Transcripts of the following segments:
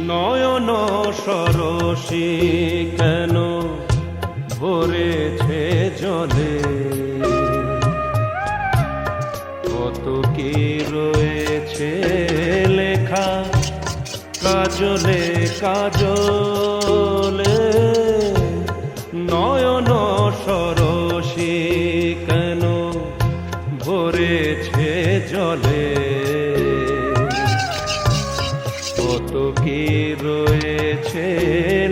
নয়ন সরসী কেন ভরেছে জলে, কত কি রয়েছে লেখা কাজলে কাজলে। নয়ন সরসী কেন ভরেছে জলে, কত কি রয়েছে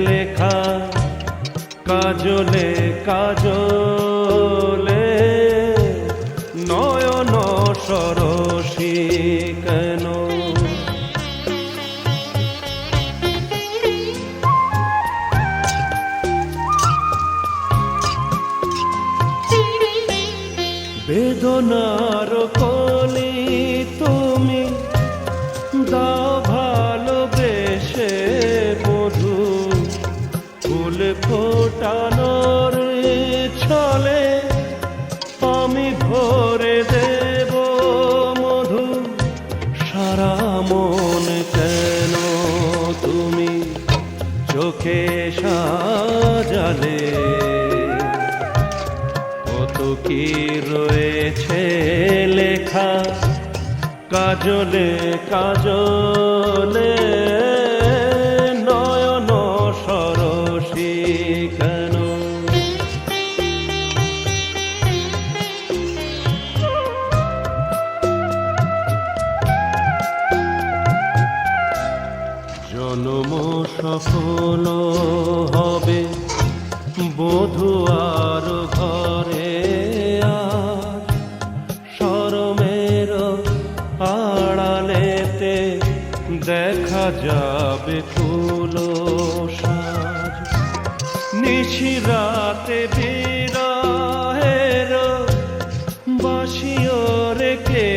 লেখা কাজলে কাজলে। নয়ন সরসী কেন। বেদনার কলি তুমি দাও ভালোবেসে মধু, ফুল ফোটানোর ছলে আমি ভরে দেব মধু। সারা মন কেন তুমি চোখে সাজালে, কত কি রয়েছে লেখা কাজলে কাজলে। নয়ন সরসী কেন। জন্ম সফল হবে বধূ আর ঘরে, আর শরমের আড়ালেতে দেখা যাবে ফুল সাজ। নিশিরাতে বিরহের বাঁশিও রেখে